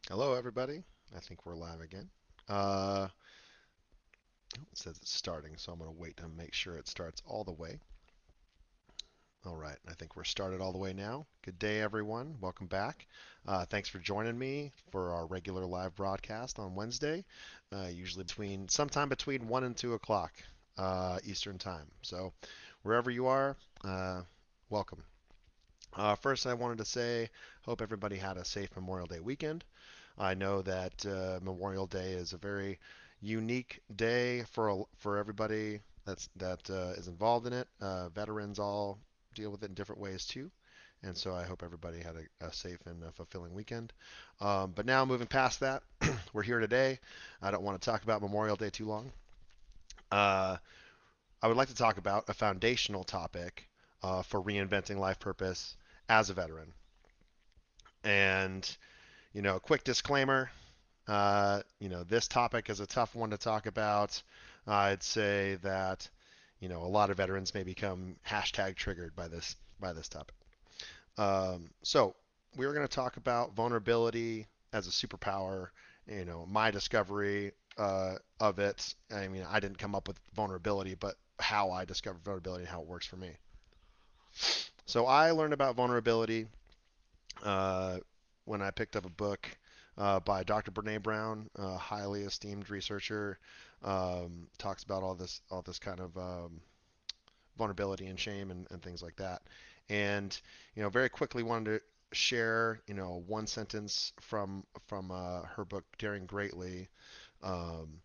Hello, everybody. I think we're live again. Uh, it says it's starting, so I'm going to wait to make sure it starts all the way. All right, I think we're started all the way now. Good day, everyone. Welcome back. Thanks for joining me for our regular live broadcast on Wednesday, usually sometime between 1 and 2 o'clock Eastern Time. So wherever you are, uh, welcome. First, I wanted to say, hope everybody had a safe Memorial Day weekend. I know that Memorial Day is a very unique day for everybody that is involved in it. Veterans all deal with it in different ways too, and so I hope everybody had a safe and fulfilling weekend. But now moving past that, we're here today. I don't want to talk about Memorial Day too long. Uh, I would like to talk about a foundational topic for reinventing life purpose as a veteran. And quick disclaimer. This topic is a tough one to talk about. I'd say that, a lot of veterans may become hashtag triggered by this topic. So we were going to talk about vulnerability as a superpower. My discovery of it. I mean, I didn't come up with vulnerability, but how I discovered vulnerability and how it works for me. So I learned about vulnerability uh, when I picked up a book by Dr. Brene Brown, a highly esteemed researcher. Talks about all this kind of vulnerability and shame and things like that. And very quickly wanted to share one sentence from her book Daring Greatly um,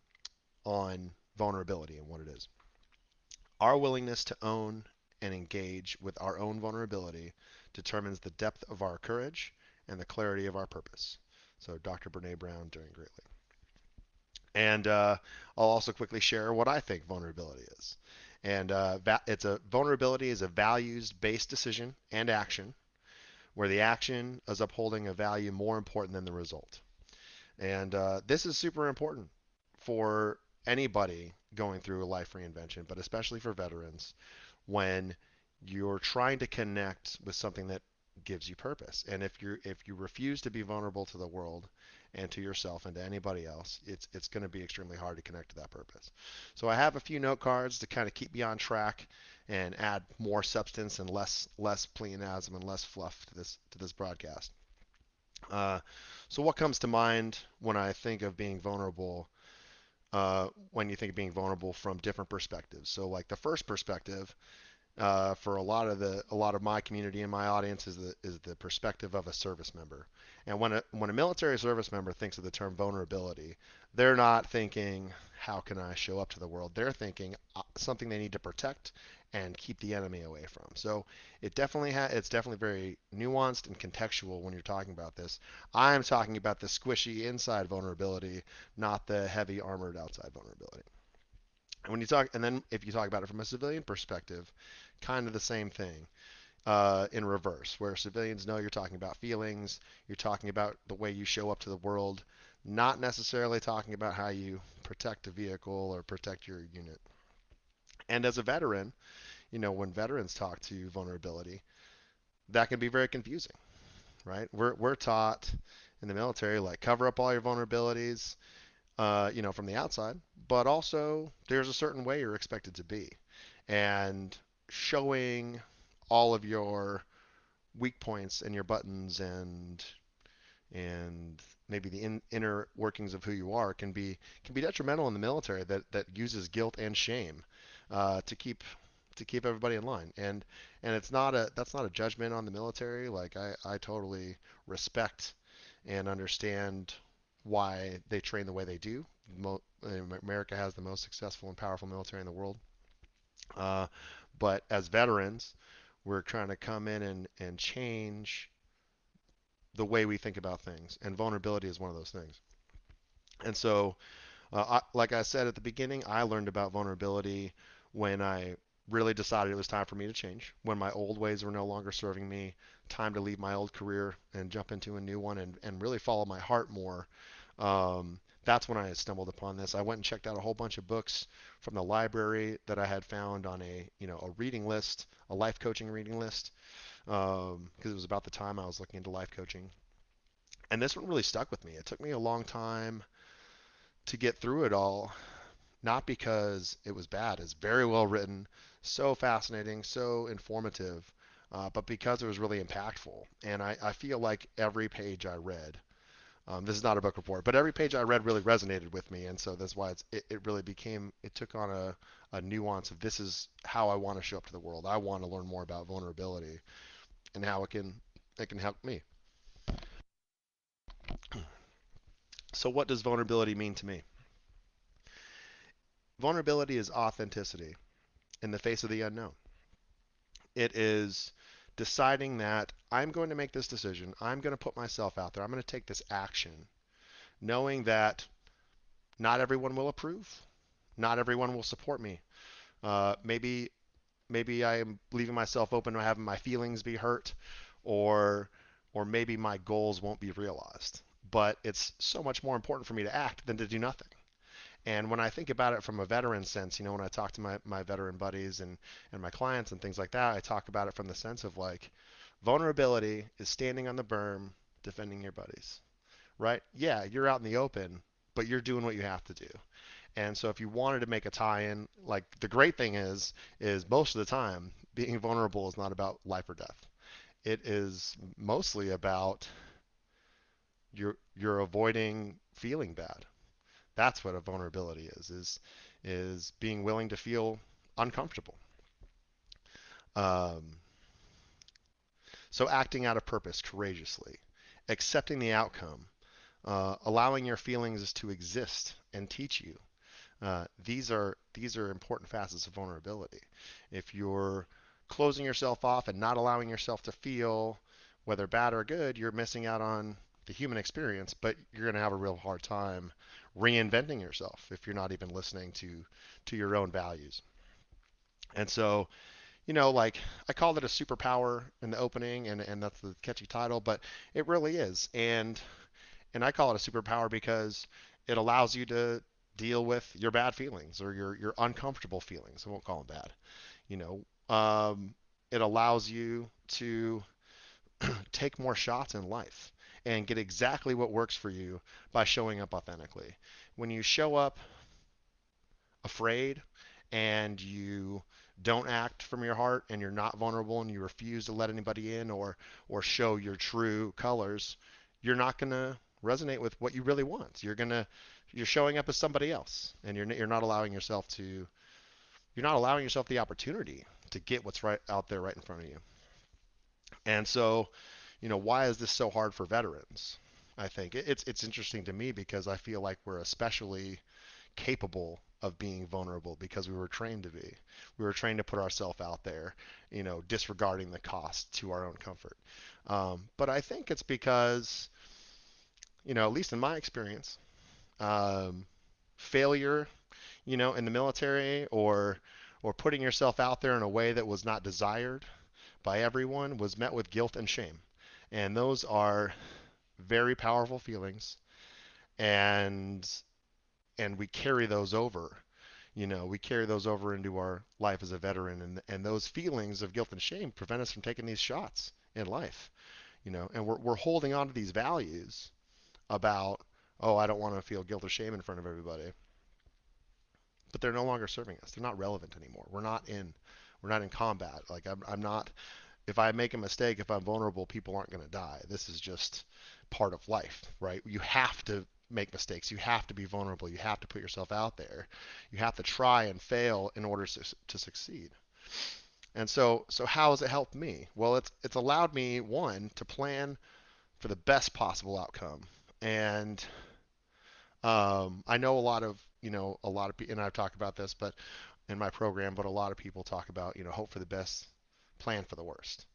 on vulnerability and what it is. Our willingness to own and engage with our own vulnerability determines the depth of our courage and the clarity of our purpose. So, Dr. Brene Brown doing greatly. And I'll also quickly share what I think vulnerability is. And vulnerability is a values-based decision and action where the action is upholding a value more important than the result. And this is super important for anybody going through a life reinvention, but especially for veterans when you're trying to connect with something that gives you purpose. And if you refuse to be vulnerable to the world and to yourself and to anybody else, it's going to be extremely hard to connect to that purpose. So I have a few note cards to kind of keep me on track and add more substance and less pleonasm and less fluff to this broadcast. Uh, so what comes to mind when I think of being vulnerable? When you think of being vulnerable from different perspectives. So like the first perspective for a lot of my community and my audience is the perspective of a service member. And when a military service member thinks of the term vulnerability, they're not thinking how can I show up to the world. They're thinking something they need to protect and keep the enemy away from. So it's definitely very nuanced and contextual when you're talking about this. I'm talking about the squishy inside vulnerability, not the heavy armored outside vulnerability. And then if you talk about it from a civilian perspective, kind of the same thing in reverse, where civilians know you're talking about feelings, you're talking about the way you show up to the world, not necessarily talking about how you protect a vehicle or protect your unit. And as a veteran, when veterans talk to vulnerability, that can be very confusing, right? We're taught in the military like cover up all your vulnerabilities, from the outside, but also there's a certain way you're expected to be. And showing all of your weak points and your buttons and maybe the inner workings of who you are can be detrimental in the military that uses guilt and shame to keep everybody in line. And that's not a judgment on the military. Like I totally respect and understand why they train the way they do. America has the most successful and powerful military in the world. Uh, but as veterans, we're trying to come in and change the way we think about things. And vulnerability is one of those things. And so, like I said at the beginning, I learned about vulnerability when I really decided it was time for me to change, when my old ways were no longer serving me, time to leave my old career and jump into a new one and really follow my heart more. That's when I stumbled upon this. I went and checked out a whole bunch of books from the library that I had found on a reading list, a life coaching reading list, because it was about the time I was looking into life coaching. And this one really stuck with me. It took me a long time to get through it all, not because it was bad. It's very well written, so fascinating, so informative, but because it was really impactful. And I feel like every page I read, this is not a book report, but every page I read really resonated with me. And so that's why it really became, it took on a nuance of this is how I want to show up to the world. I want to learn more about vulnerability and how it can help me. So what does vulnerability mean to me? Vulnerability is authenticity in the face of the unknown. It is deciding that I'm going to make this decision. I'm going to put myself out there. I'm going to take this action, knowing that not everyone will approve. Not everyone will support me. Maybe I am leaving myself open to having my feelings be hurt, or or maybe my goals won't be realized. But it's so much more important for me to act than to do nothing. And when I think about it from a veteran sense, when I talk to my veteran buddies and my clients and things like that, I talk about it from the sense of like vulnerability is standing on the berm defending your buddies, right? Yeah, you're out in the open, but you're doing what you have to do. And so if you wanted to make a tie-in, like the great thing is most of the time being vulnerable is not about life or death. It is mostly about you're avoiding feeling bad. That's what a vulnerability is being willing to feel uncomfortable. Um, so acting out of purpose courageously, accepting the outcome, allowing your feelings to exist and teach you. These are important facets of vulnerability. If you're closing yourself off and not allowing yourself to feel, whether bad or good, you're missing out on the human experience, but you're going to have a real hard time reinventing yourself if you're not even listening to your own values. And so, like I called it a superpower in the opening, and that's the catchy title, but it really is. And I call it a superpower because it allows you to deal with your bad feelings or your uncomfortable feelings. I won't call them bad. You know, it allows you to take more shots in life and get exactly what works for you by showing up authentically. When you show up afraid and you don't act from your heart and you're not vulnerable and you refuse to let anybody in or show your true colors, you're not going to resonate with what you really want. You're showing up as somebody else and you're not allowing yourself to you're not allowing yourself the opportunity to get what's right out there right in front of you. And so, why is this so hard for veterans? I think it's interesting to me because I feel like we're especially capable of being vulnerable because we were trained to be. We were trained to put ourselves out there, disregarding the cost to our own comfort. But I think it's because, at least in my experience, um, failure, in the military or putting yourself out there in a way that was not desired by everyone was met with guilt and shame. And those are very powerful feelings, and we carry those over. We carry those over into our life as a veteran, and those feelings of guilt and shame prevent us from taking these shots in life. And we're holding on to these values about, oh, I don't want to feel guilt or shame in front of everybody, but they're no longer serving us. They're not relevant anymore. We're not in combat. Like I'm not. If I make a mistake, if I'm vulnerable, people aren't going to die. This is just part of life, right? You have to make mistakes. You have to be vulnerable. You have to put yourself out there. You have to try and fail in order to succeed. And so how has it helped me? Well, it's allowed me, one, to plan for the best possible outcome. And I know a lot of people, and I've talked about this, but in my program, but a lot of people talk about, hope for the best, plan for the worst.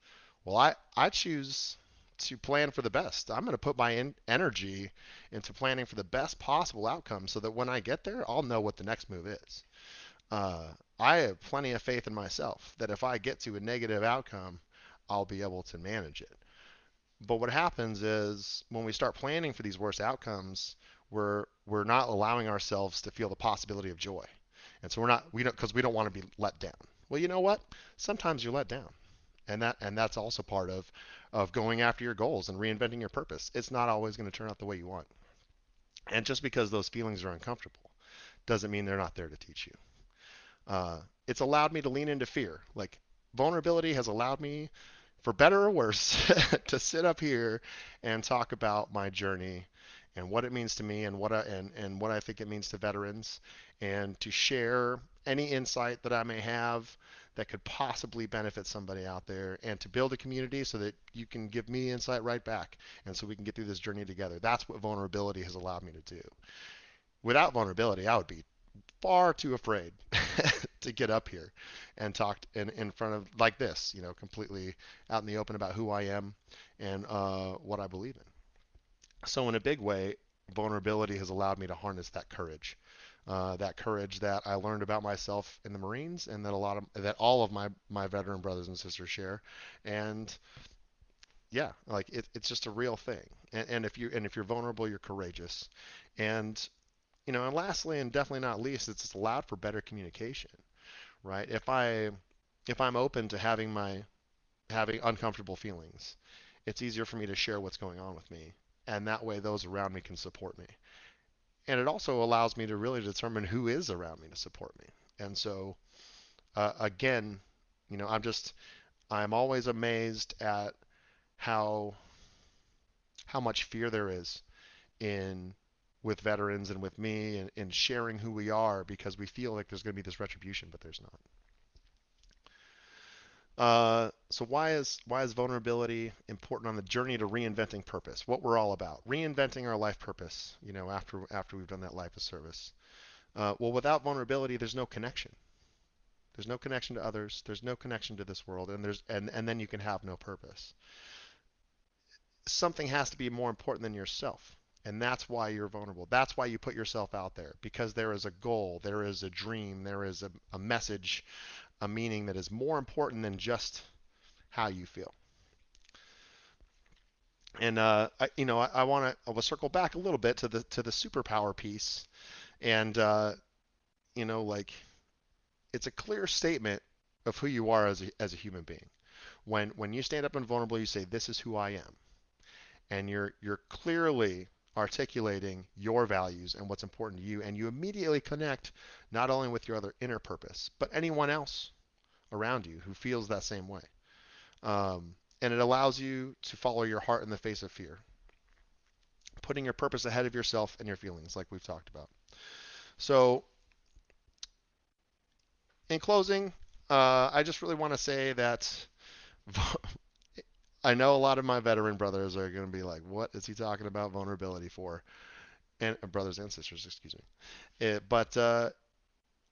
Well, I choose to plan for the best. I'm going to put my energy into planning for the best possible outcome so that when I get there, I'll know what the next move is. Uh, I have plenty of faith in myself that if I get to a negative outcome, I'll be able to manage it. But what happens is when we start planning for these worst outcomes, we're not allowing ourselves to feel the possibility of joy. And so we don't want to be let down. Well, you know what? Sometimes you're let down. And that's also part of of going after your goals and reinventing your purpose. It's not always going to turn out the way you want. And just because those feelings are uncomfortable doesn't mean they're not there to teach you. It's allowed me to lean into fear. Like vulnerability has allowed me, for better or worse, to sit up here and talk about my journey and what it means to me and and what I think it means to veterans, and to share any insight that I may have that could possibly benefit somebody out there, and to build a community so that you can give me insight right back, and so we can get through this journey together. That's what vulnerability has allowed me to do. Without vulnerability, I would be far too afraid to get up here and talk in front of like this, completely out in the open about who I am and what I believe in. So in a big way, vulnerability has allowed me to harness that courage that I learned about myself in the Marines, and that all of my veteran brothers and sisters share. And yeah, like it's just a real thing. And if you're vulnerable, you're courageous. And and lastly, and definitely not least, it's allowed for better communication, right? If I'm open to having uncomfortable feelings, it's easier for me to share what's going on with me, and that way those around me can support me. And it also allows me to really determine who is around me to support me. And so, again, I'm always amazed at how how much fear there is in with veterans and with me, and in sharing who we are, because we feel like there's going to be this retribution, but there's not. So why is vulnerability important on the journey to reinventing purpose? What we're all about, reinventing our life purpose. After we've done that life of service. Well, without vulnerability, there's no connection. There's no connection to others. There's no connection to this world, and then you can have no purpose. Something has to be more important than yourself. And that's why you're vulnerable. That's why you put yourself out there, because there is a goal, there is a dream, there is a message, a meaning that is more important than just how you feel. And I want to circle back a little bit to the superpower piece, and like it's a clear statement of who you are as a human being. When you stand up and vulnerable, you say, "This is who I am," and you're clearly articulating your values and what's important to you, and you immediately connect not only with your other inner purpose, but anyone else around you who feels that same way. And it allows you to follow your heart in the face of fear, putting your purpose ahead of yourself and your feelings, like we've talked about. So, in closing, I just really want to say that I know a lot of my veteran brothers are going to be like, "What is he talking about vulnerability for?" And brothers and sisters, excuse me. But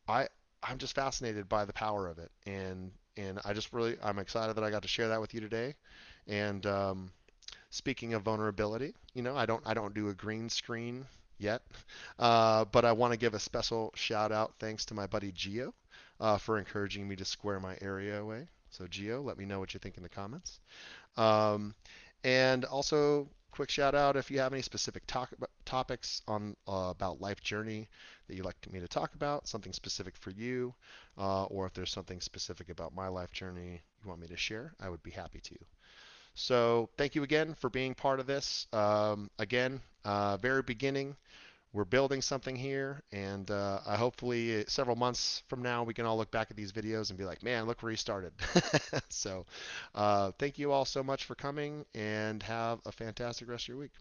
I I'm just fascinated by the power of it, and I'm excited that I got to share that with you today. And speaking of vulnerability, I don't do a green screen yet, but I want to give a special shout out thanks to my buddy Gio for encouraging me to square my area away. So Gio, let me know what you think in the comments. Um, and also, quick shout out if you have any specific topics on about life journey that you'd like me to talk about, something specific for you, or if there's something specific about my life journey you want me to share, I would be happy to. So thank you again for being part of this. Again, very beginning, we're building something here, and I hopefully several months from now we can all look back at these videos and be like, man, look where he started. So thank you all so much for coming, and have a fantastic rest of your week.